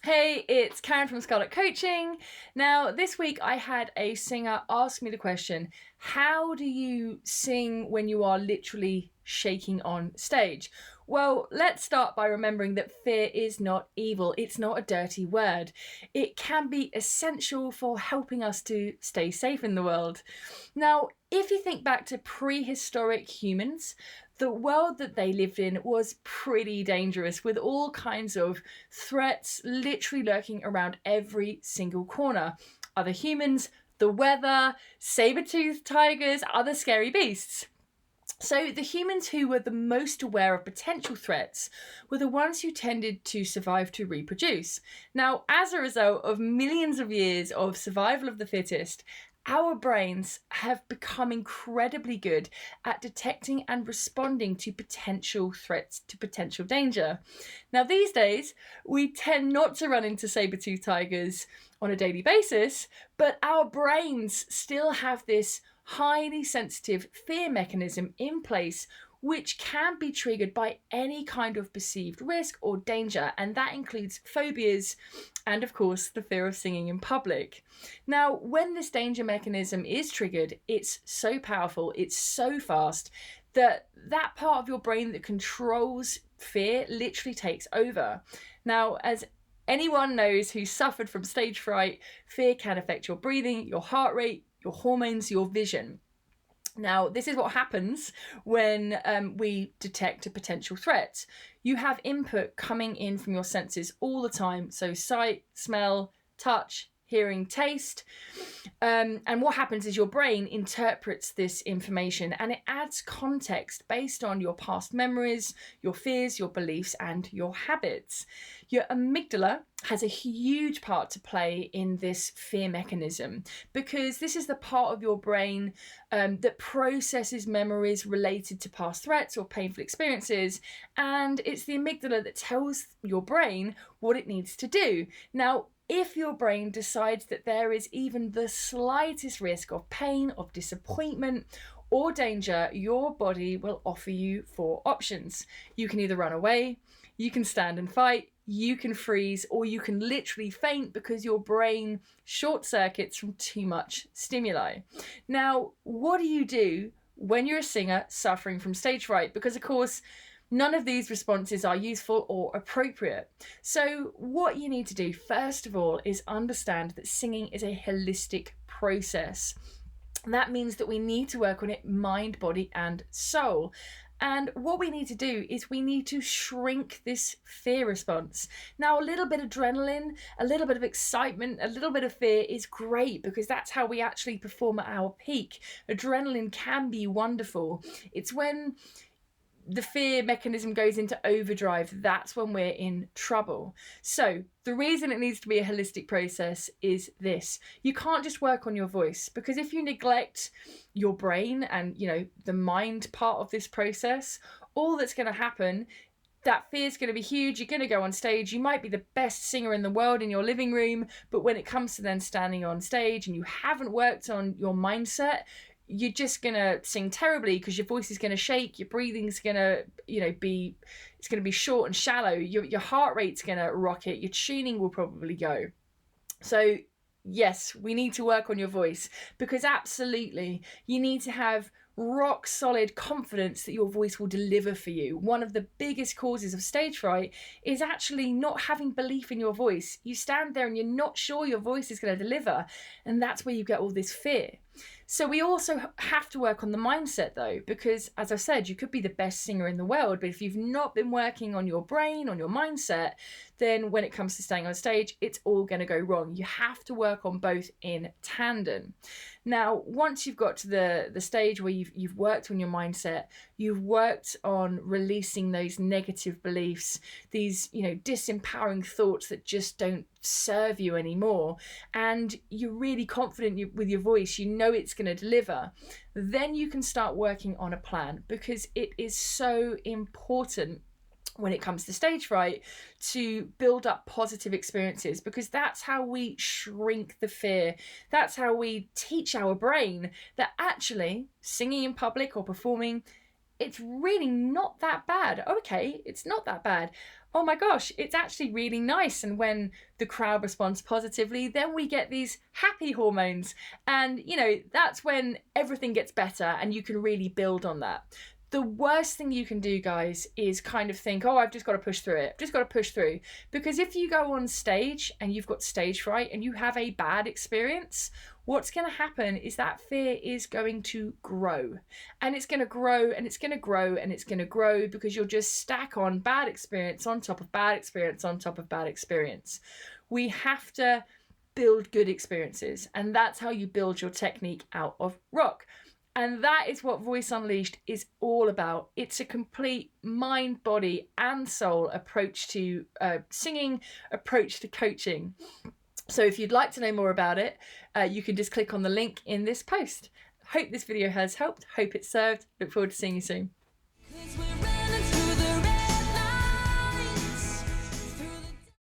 Hey, it's Karen from Scarlette Coaching. Now, this week I had a singer ask me the question, how do you sing when you are literally shaking on stage? Well, let's start by remembering that fear is not evil. It's not a dirty word. It can be essential for helping us to stay safe in the world. Now, if you think back to prehistoric humans, the world that they lived in was pretty dangerous, with all kinds of threats literally lurking around every single corner. Other humans, the weather, saber-toothed tigers, other scary beasts. So the humans who were the most aware of potential threats were the ones who tended to survive to reproduce. Now, as a result of millions of years of survival of the fittest, our brains have become incredibly good at detecting and responding to potential threats, to potential danger. Now, these days, we tend not to run into saber-toothed tigers on a daily basis, but our brains still have this highly sensitive fear mechanism in place, which can be triggered by any kind of perceived risk or danger, and that includes phobias and, of course, the fear of singing in public. Now, when this danger mechanism is triggered, it's so powerful, it's so fast, that part of your brain that controls fear literally takes over. Now, as anyone knows who suffered from stage fright, fear can affect your breathing, your heart rate, your hormones, your vision. Now, this is what happens when we detect a potential threat. You have input coming in from your senses all the time. So sight, smell, touch, hearing, taste. And what happens is your brain interprets this information and it adds context based on your past memories, your fears, your beliefs, and your habits. Your amygdala has a huge part to play in this fear mechanism because this is the part of your brain that processes memories related to past threats or painful experiences, and it's the amygdala that tells your brain what it needs to do. Now, if your brain decides that there is even the slightest risk of pain, of disappointment, or danger, your body will offer you four options. You can either run away, you can stand and fight, you can freeze, or you can literally faint because your brain short circuits from too much stimuli. Now, what do you do when you're a singer suffering from stage fright? Because, of course, none of these responses are useful or appropriate. So what you need to do, first of all, is understand that singing is a holistic process. That means that we need to work on it mind, body, and soul. And what we need to do is we need to shrink this fear response. Now, a little bit of adrenaline, a little bit of excitement, a little bit of fear is great because that's how we actually perform at our peak. Adrenaline can be wonderful. It's when the fear mechanism goes into overdrive, that's when we're in trouble. So the reason it needs to be a holistic process is this. You can't just work on your voice, because if you neglect your brain and, the mind part of this process, all that's going to happen, that fear is going to be huge. You're going to go on stage. You might be the best singer in the world in your living room, but when it comes to then standing on stage and you haven't worked on your mindset, you're just going to sing terribly because your voice is going to shake, your breathing's going to, it's going to be short and shallow, your heart rate's going to rocket, your tuning will probably go. So yes, we need to work on your voice because absolutely you need to have rock solid confidence that your voice will deliver for you. One of the biggest causes of stage fright is actually not having belief in your voice. You stand there and you're not sure your voice is going to deliver, and that's where you get all this fear. So we also have to work on the mindset though, because as I said, you could be the best singer in the world, but if you've not been working on your brain, on your mindset, then when it comes to staying on stage, it's all going to go wrong. You have to work on both in tandem. Now, once you've got to the stage where you've worked on your mindset, you've worked on releasing those negative beliefs, these, disempowering thoughts that just don't serve you anymore, and you're really confident with your voice, it's going to deliver, then you can start working on a plan, because it is so important when it comes to stage fright to build up positive experiences, because that's how we shrink the fear. That's how we teach our brain that actually singing in public or performing, it's really not that bad. Okay, it's not that bad. oh my gosh, it's actually really nice. And when the crowd responds positively, then we get these happy hormones. And, you know, that's when everything gets better and you can really build on that. The worst thing you can do, guys, is kind of think, oh, I've just got to push through it. I've just got to push through. Because if you go on stage and you've got stage fright and you have a bad experience, what's going to happen is that fear is going to grow. And it's going to grow and it's going to grow and it's going to grow because you'll just stack on bad experience on top of bad experience on top of bad experience. We have to build good experiences. And that's how you build your technique out of rock. And that is what Voice Unleashed is all about. It's a complete mind, body, and soul approach to singing, approach to coaching. So if you'd like to know more about it, you can just click on the link in this post. Hope this video has helped. Hope it served. Look forward to seeing you soon.